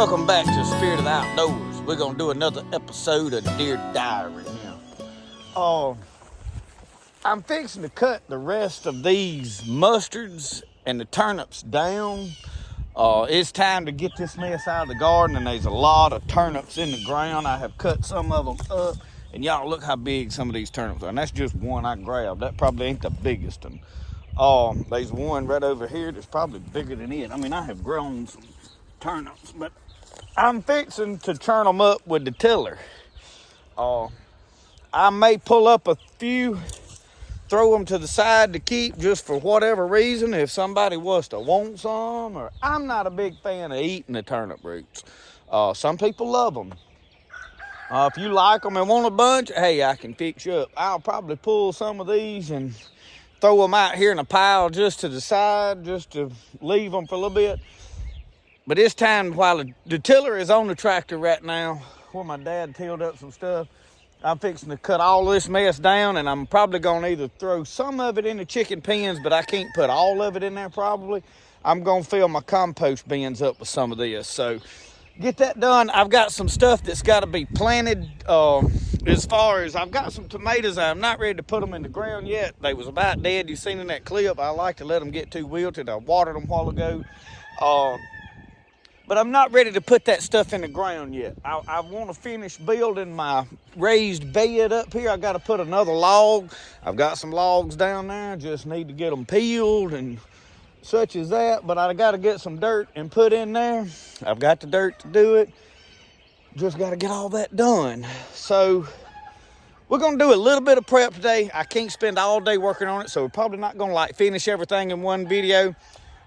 Welcome back to Spirit of the Outdoors. We're going to do another episode of Deer Diary now. I'm fixing to cut the rest of these mustards and the turnips down. It's time to get this mess out of the garden, and there's a lot of turnips in the ground. I have cut some of them up, and y'all look how big some of these turnips are. And that's just one I grabbed. That probably ain't the biggest one. There's one right over here that's probably bigger than it. I mean, I have grown some turnips, but I'm fixing to churn them up with the tiller. I may pull up a few, throw them to the side to keep just for whatever reason, if somebody was to want some, or I'm not a big fan of eating the turnip roots. Some people love them. If you like them and want a bunch, hey, I can fix you up. I'll probably pull some of these and throw them out here in a pile just to the side, just to leave them for a little bit. But it's time, while the tiller is on the tractor right now, where my dad tilled up some stuff, I'm fixing to cut all this mess down, and I'm probably going to either throw some of it in the chicken pens, but I can't put all of it in there probably. I'm going to fill my compost bins up with some of this. So get that done. I've got some stuff that's got to be planted. As far as I've got some tomatoes, I'm not ready to put them in the ground yet. They was about dead. You seen in that clip. I like to let them get too wilted. I watered them a while ago. But I'm not ready to put that stuff in the ground yet. I want to finish building my raised bed up here. I got to put another log. I've got some logs down there. Just need to get them peeled and such as that. But I got to get some dirt and put in there. I've got the dirt to do it. Just got to get all that done. So we're going to do a little bit of prep today. I can't spend all day working on it, so we're probably not going to finish everything in one video.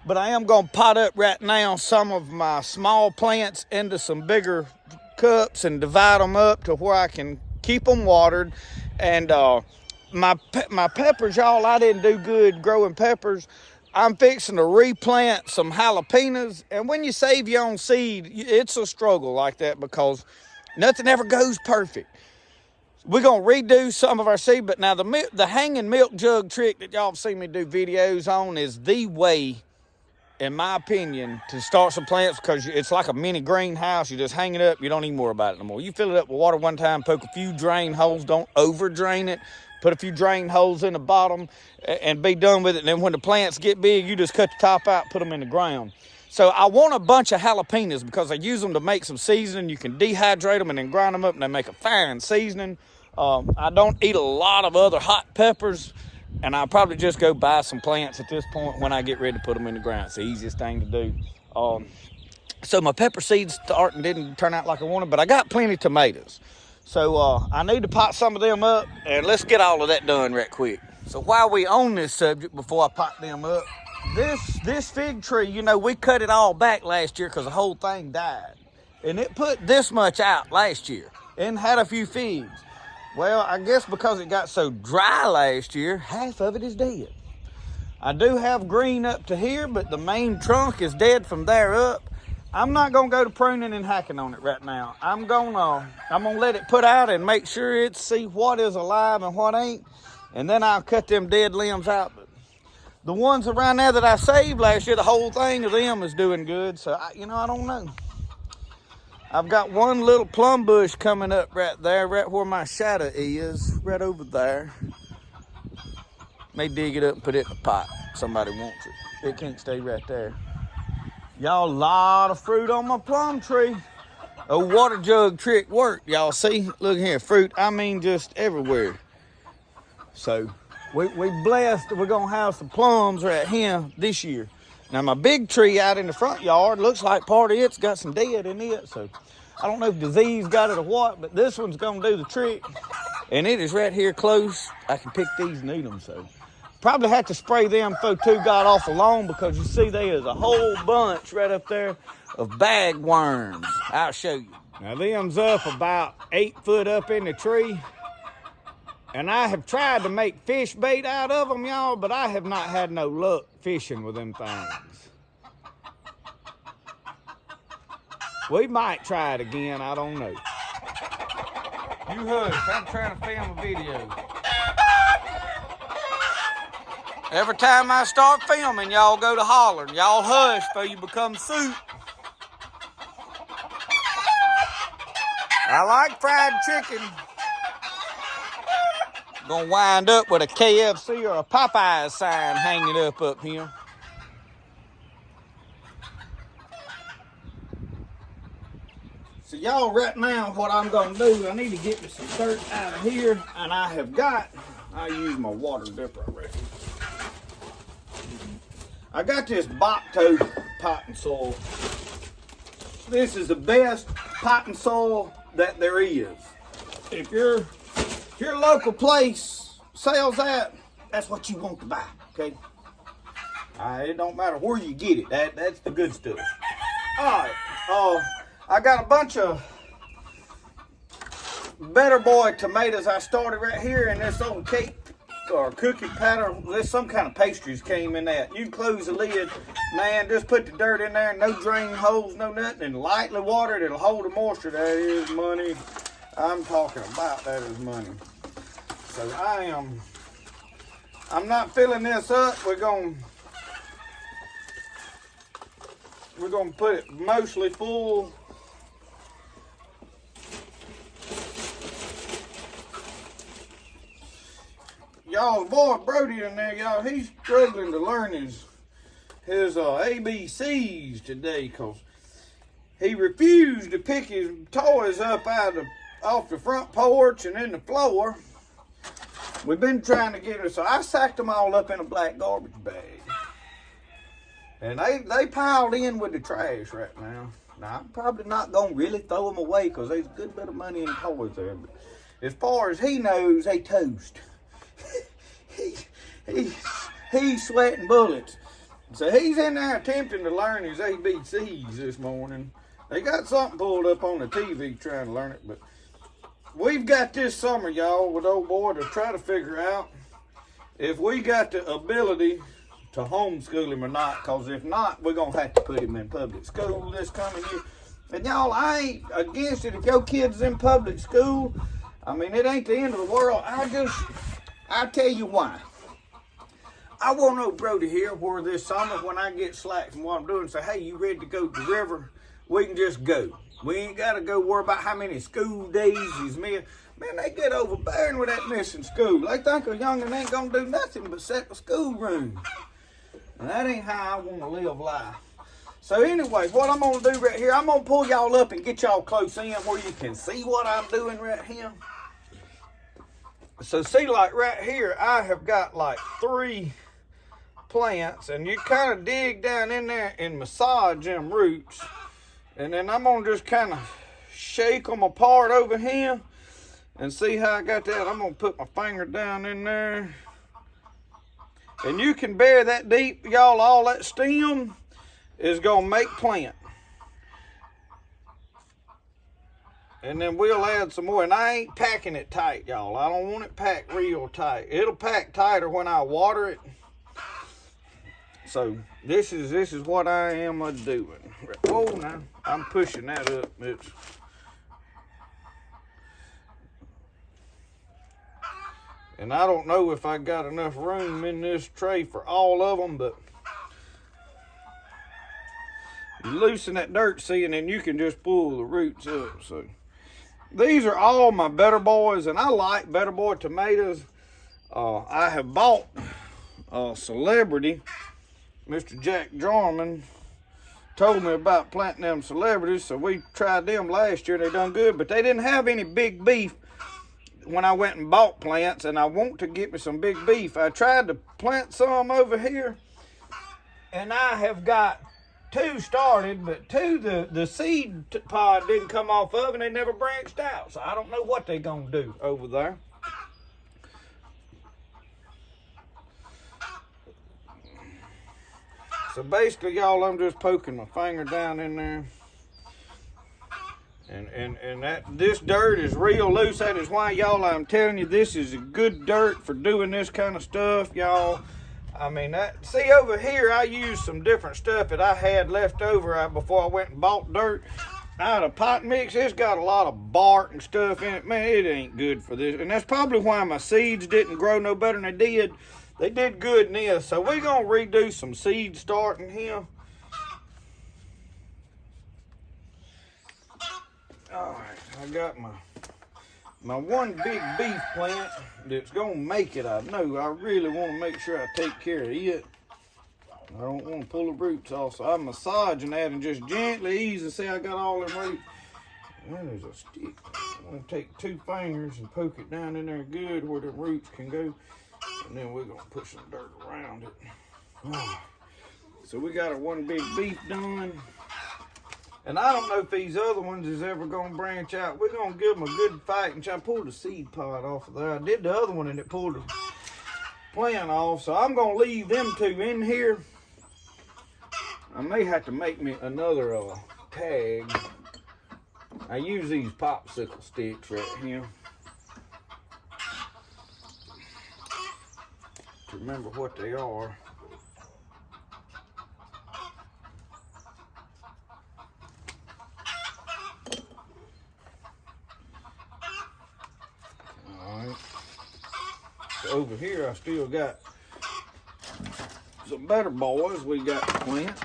But I am going to pot up right now some of my small plants into some bigger cups and divide them up to where I can keep them watered. And my peppers, y'all, I didn't do good growing peppers. I'm fixing to replant some jalapenos. And when you save your own seed, it's a struggle like that because nothing ever goes perfect. We're going to redo some of our seed. But now the hanging milk jug trick that y'all have seen me do videos on is the way, in my opinion, to start some plants, because it's like a mini greenhouse. You just hang it up. You don't even worry about it no more. You fill it up with water one time, poke a few drain holes. Don't over drain it. Put a few drain holes in the bottom and be done with it. And then when the plants get big, you just cut the top out, put them in the ground. So I want a bunch of jalapenos because I use them to make some seasoning. You can dehydrate them and then grind them up and they make a fine seasoning. I don't eat a lot of other hot peppers. And I'll probably just go buy some plants at this point when I get ready to put them in the ground. It's the easiest thing to do. So my pepper seeds didn't turn out like I wanted, but I got plenty of tomatoes. So I need to pot some of them up, and let's get all of that done right quick. So while we on this subject, before I pot them up, this fig tree, you know, we cut it all back last year because the whole thing died. And it put this much out last year and had a few figs. Well, I guess because it got so dry last year, half of it is dead. I do have green up to here, but the main trunk is dead from there up. I'm not gonna go to pruning and hacking on it right now. I'm gonna let it put out and make sure see what is alive and what ain't, and then I'll cut them dead limbs out. But the ones around there that I saved last year, the whole thing of them is doing good. So I don't know. I've got one little plum bush coming up right there, right where my shadow is, right over there. May dig it up and put it in a pot. Somebody wants it. It can't stay right there. Y'all, a lot of fruit on my plum tree. A water jug trick worked, y'all see? Look here, fruit, I mean just everywhere. So, we blessed we're gonna have some plums right here this year. Now my big tree out in the front yard, looks like part of it's got some dead in it, so I don't know if disease got it or what, but this one's gonna do the trick. And it is right here close. I can pick these and eat them, so. Probably have to spray them before two got off alone, because you see there is a whole bunch right up there of bagworms. I'll show you. Now them's up about 8 foot up in the tree. And I have tried to make fish bait out of them, y'all, but I have not had no luck fishing with them things. We might try it again, I don't know. You hush, I'm trying to film a video. Every time I start filming, y'all go to hollering. Y'all hush before you become soup. I like fried chicken. Gonna wind up with a KFC or a Popeyes sign hanging up here. So y'all, right now, what I'm gonna do, I need to get me some dirt out of here, and I use my water dipper already. I got this Bocto potting soil. This is the best potting soil that there is. If your local place sells that, that's what you want to buy, okay? It don't matter where you get it. That's the good stuff. All right. I got a bunch of Better Boy tomatoes I started right here in this old cake or cookie pattern. There's some kind of pastries came in that. You can close the lid, man, just put the dirt in there, no drain holes, no nothing, and lightly water it. It'll hold the moisture. That is money. I'm talking about that is money. So I'm not filling this up. We're gonna put it mostly full. Y'all, boy Brody in there, y'all, he's struggling to learn his ABCs today, because he refused to pick his toys up off the front porch and in the floor. We've been trying to get it, so I sacked them all up in a black garbage bag. And they piled in with the trash right now. Now, I'm probably not going to really throw them away, because there's a good bit of money in toys there. But as far as he knows, they toast. He's sweating bullets. So he's in there attempting to learn his ABCs this morning. They got something pulled up on the TV trying to learn it. But we've got this summer, y'all, with old boy to try to figure out if we got the ability to homeschool him or not. Because if not, we're going to have to put him in public school this coming year. And y'all, I ain't against it if your kid's in public school. I mean, it ain't the end of the world. I'll tell you why. I want old Brody here where this summer, when I get slack from what I'm doing, say, hey, you ready to go to the river? We can just go. We ain't got to go worry about how many school days he's missed. Man, they get overbearing with that missing school. They think a youngin' ain't going to do nothing but set the schoolroom. And that ain't how I want to live life. So anyway, what I'm going to do right here, I'm going to pull y'all up and get y'all close in where you can see what I'm doing right here. So see, like right here, I have got like 3 plants, and you kind of dig down in there and massage them roots. And then I'm going to just kind of shake them apart over here and see how I got that. I'm going to put my finger down in there. And you can bury that deep, y'all. All that stem is going to make plant. And then we'll add some more. And I ain't packing it tight, y'all. I don't want it packed real tight. It'll pack tighter when I water it. So this is what I am doing. Whoa, now I'm pushing that up. And I don't know if I got enough room in this tray for all of them, but you loosen that dirt, see, and then you can just pull the roots up. So these are all my Better Boys, and I like Better Boy tomatoes. I have bought Celebrity. Mr. Jack Jarman told me about planting them Celebrities, so we tried them last year. They done good, but they didn't have any big beef when I went and bought plants, and I want to get me some big beef. I tried to plant some over here, and I have got 2 started, but 2, the seed pod didn't come off of, and they never branched out. So I don't know what they're going to do over there. So basically, y'all, I'm just poking my finger down in there. And this dirt is real loose. That is why, y'all, I'm telling you, this is a good dirt for doing this kind of stuff, y'all. I mean, see over here, I used some different stuff that I had left over before I went and bought dirt. Out of pot mix, it's got a lot of bark and stuff in it. Man, it ain't good for this. And that's probably why my seeds didn't grow no better than they did. They did good in this. So we're going to redo some seed starting here. All right. I got my one big beef plant that's gonna make it. I know. I really want to make sure I take care of it. I don't want to pull the roots off, so I'm massaging that and just gently easing. See, I got all them roots. And there's a stick. I'm gonna take 2 fingers and poke it down in there good where the roots can go, and then we're gonna put some dirt around it. So we got our one big beef done. And I don't know if these other ones is ever gonna branch out. We're gonna give them a good fight and try to pull the seed pod off of there. I did the other one and it pulled the plant off, so I'm gonna leave them 2 in here. I may have to make me another tag. I use these popsicle sticks right here to remember what they are. Alright. So over here I still got some better boys we got to plant.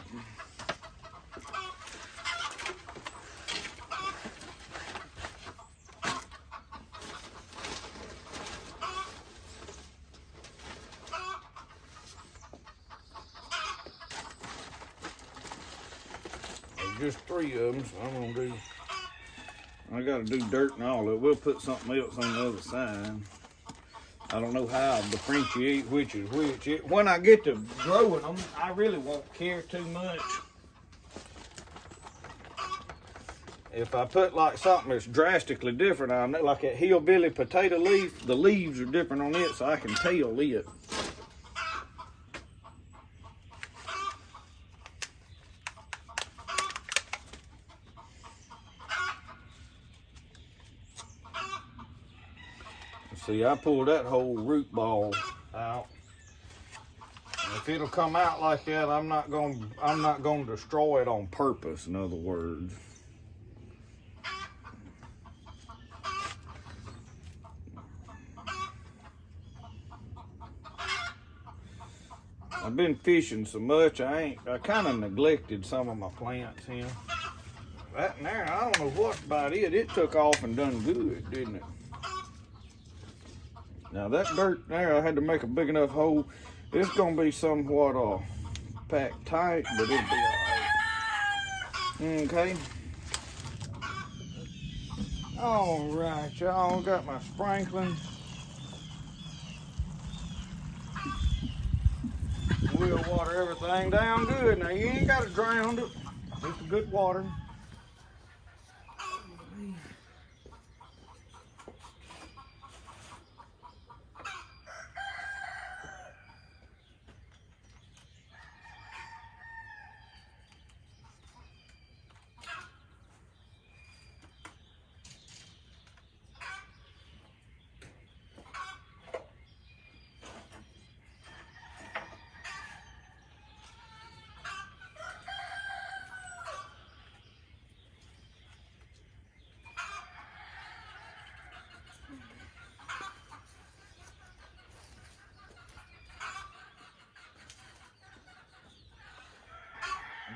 Just 3 of them, so I'm gonna I gotta do dirt and all of it. We'll put something else on the other side. I don't know how to differentiate which is which. When I get to growing them, I really won't care too much. If I put like something that's drastically different on it, like that hillbilly potato leaf, the leaves are different on it, so I can tell it. See, I pulled that whole root ball out. And if it'll come out like that, I'm not gonna destroy it on purpose, in other words. I've been fishing so much, I kind of neglected some of my plants here. That in there, I don't know what about it. It took off and done good, didn't it? Now that dirt there, I had to make a big enough hole. It's gonna be somewhat packed tight, but it'll be all right. Okay. All right, y'all, got my sprinkling. We'll water everything down good. Now you ain't gotta drown it. Just good water.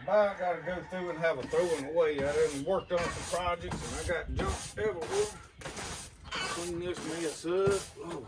I gotta go through and have a throwing away. I done worked on some projects and I got junk everywhere. Clean this mess up. Oh.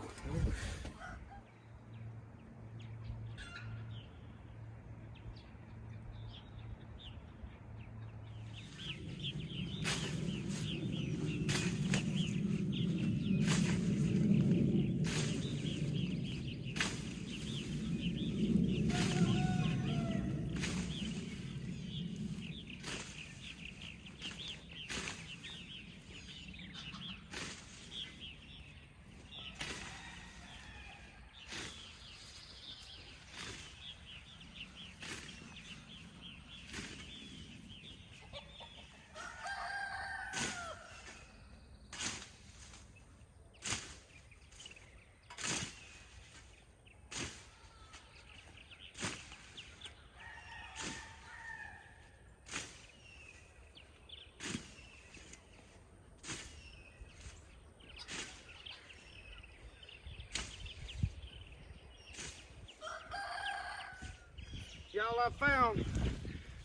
Y'all, I found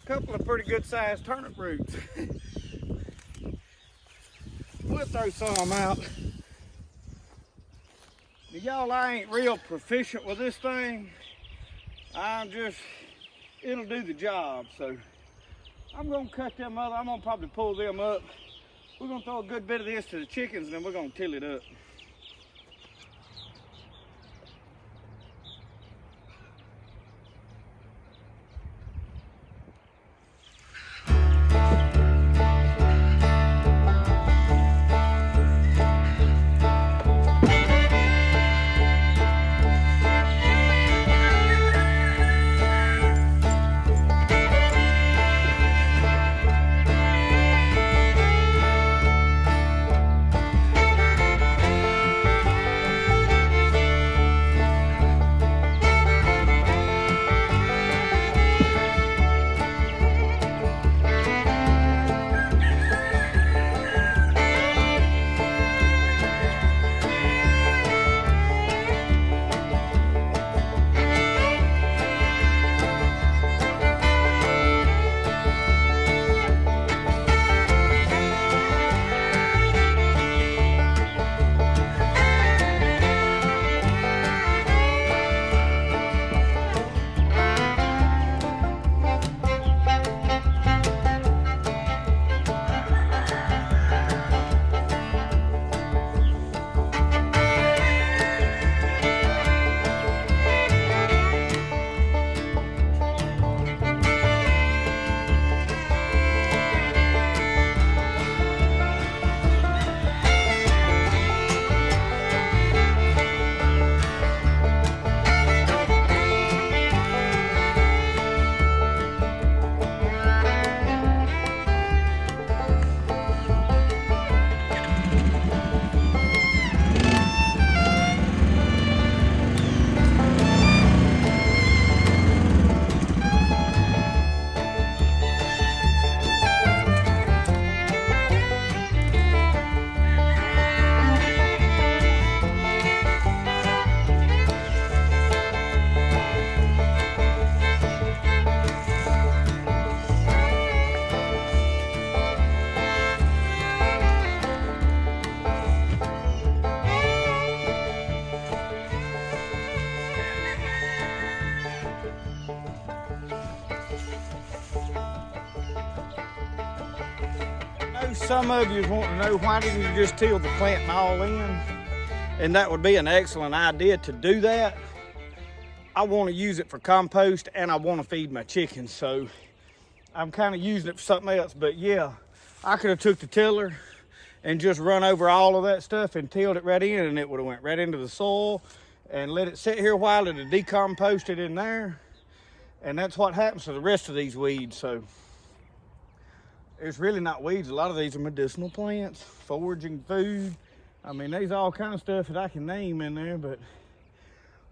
a couple of pretty good sized turnip roots. We'll throw some out. Y'all, I ain't real proficient with this thing. It'll do the job. So I'm gonna cut them up. I'm gonna probably pull them up. We're gonna throw a good bit of this to the chickens and then we're gonna till it up. Some of you want to know, why didn't you just till the planting all in? And that would be an excellent idea to do that. I want to use it for compost and I want to feed my chickens, so I'm kind of using it for something else. But yeah, I could have took the tiller and just run over all of that stuff and tilled it right in, and it would have went right into the soil and let it sit here a while and it decomposted in there. And that's what happens to the rest of these weeds. So it's really not weeds. A lot of these are medicinal plants, foraging food. I mean, there's all kind of stuff that I can name in there, but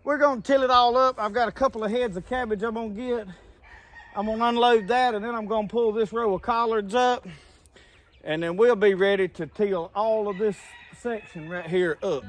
we're gonna till it all up. I've got a couple of heads of cabbage I'm gonna get. I'm gonna unload that, and then I'm gonna pull this row of collards up, and then we'll be ready to till all of this section right here up.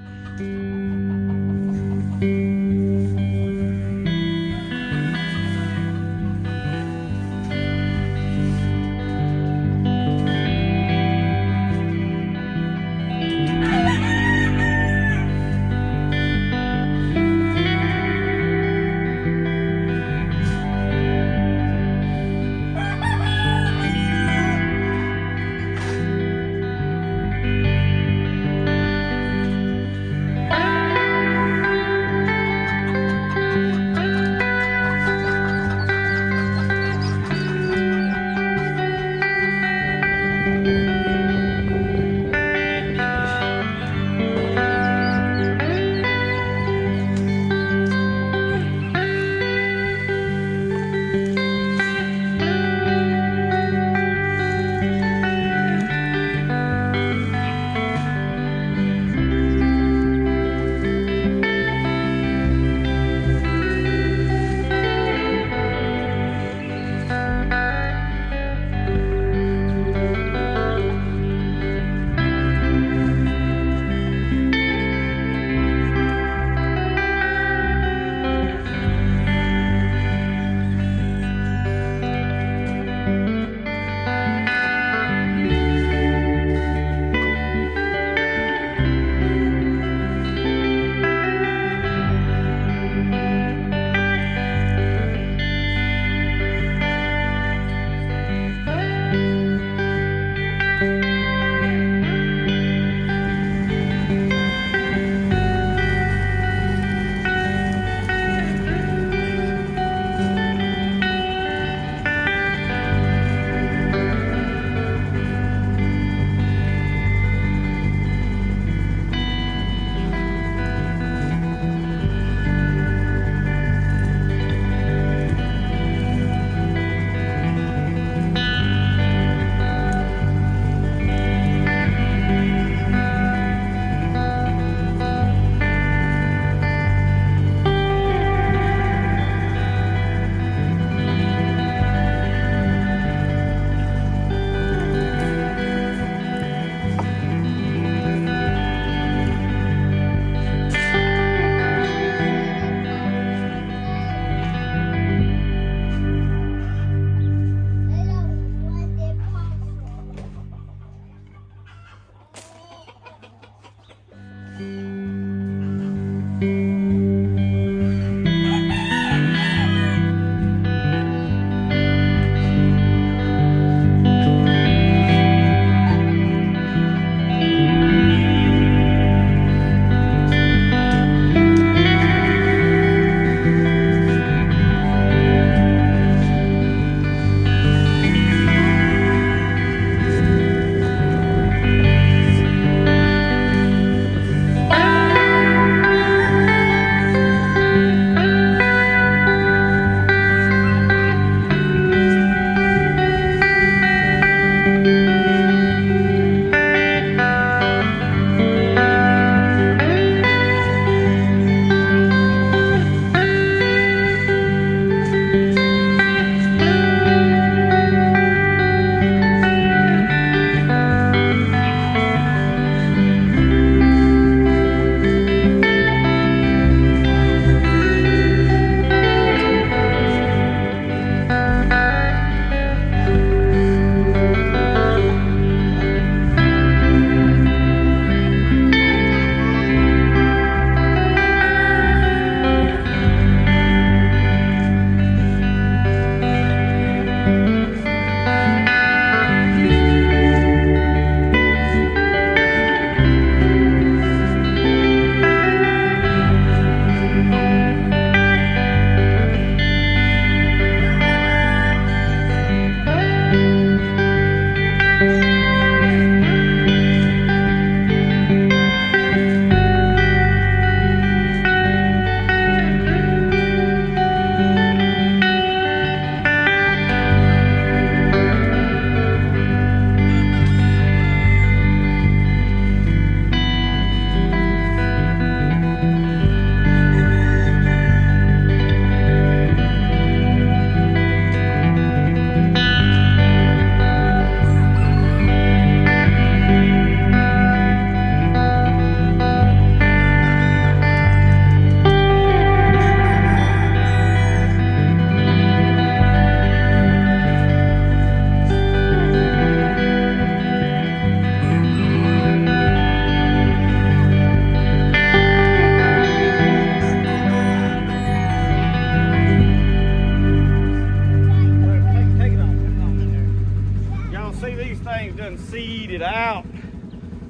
Seeded out,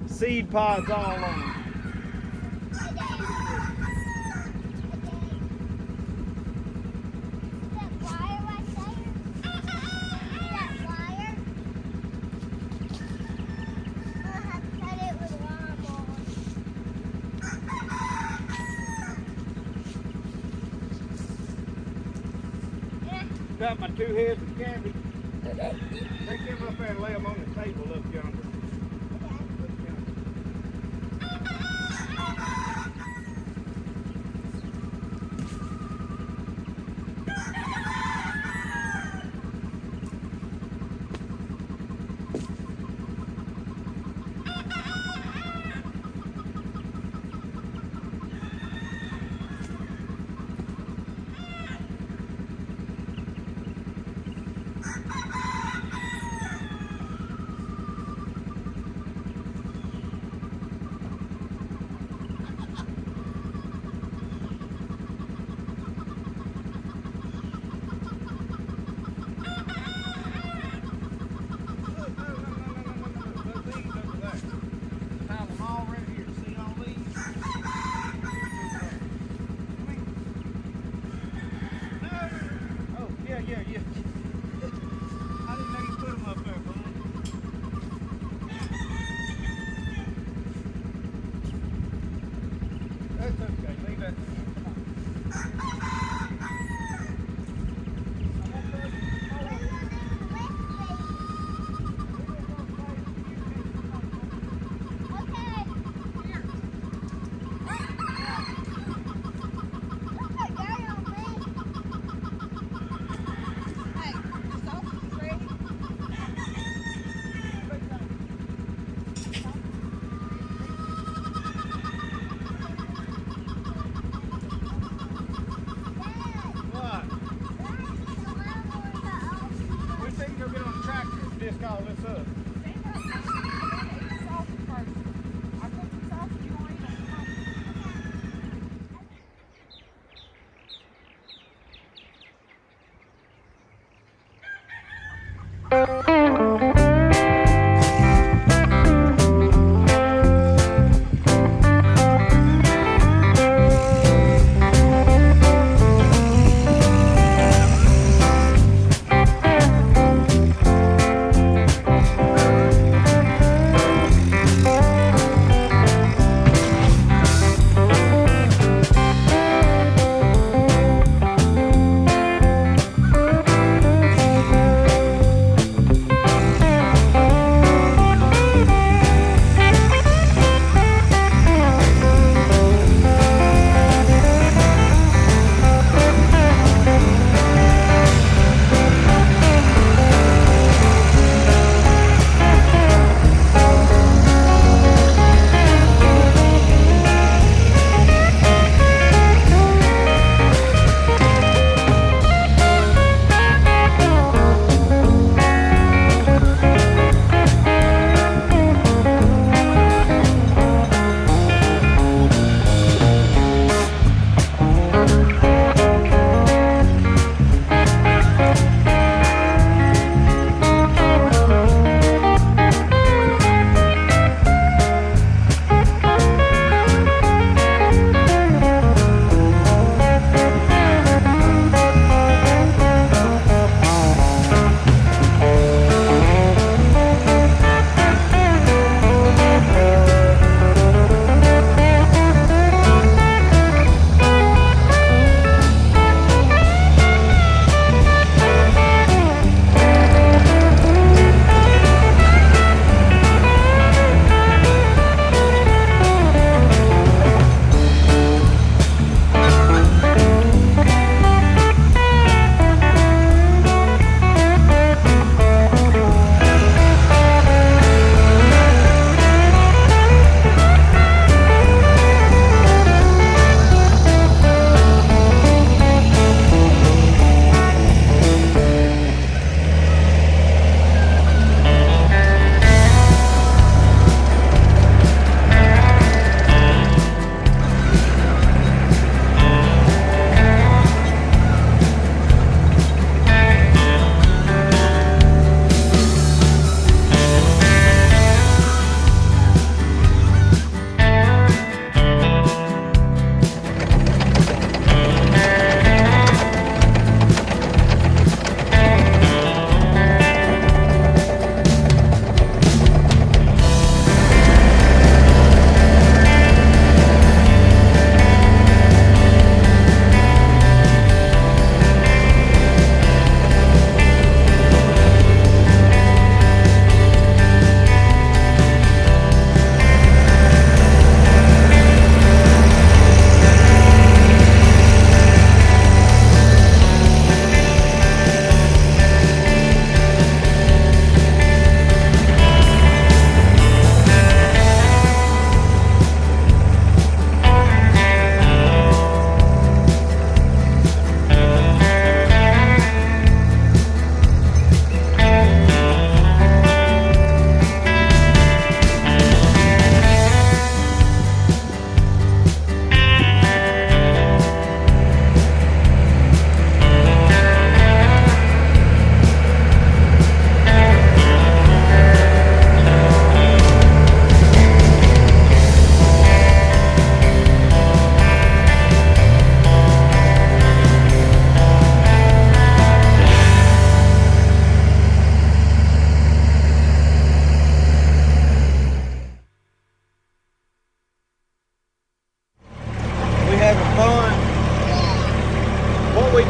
seed pods all on them. Got my 2 heads of cabbage. Take them up there and lay them on the table up yonder.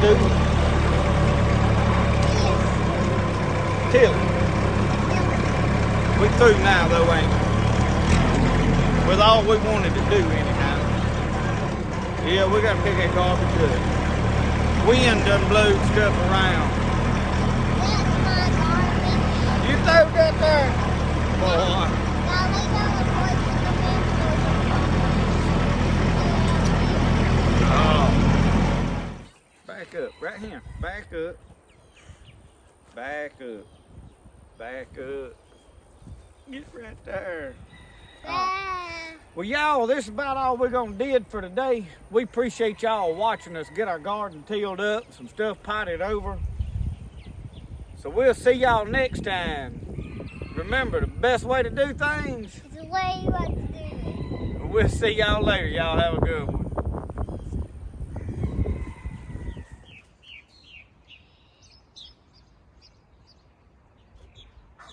do? Till. We through now though, ain't we? With all we wanted to do anyhow. Yeah, we gotta pick that garbage up. Wind done blew stuff around. That's my garbage. You threw that there? Boy. Now we gotta put the Oh. Back up, right here. Back up. Back up. Back up. Get right there. Well, y'all, this is about all we're gonna did for today. We appreciate y'all watching us get our garden tilled up, some stuff potted over. So we'll see y'all next time. Remember, the best way to do things, It's the way you like to do it. we'll see y'all later. Y'all have a good one.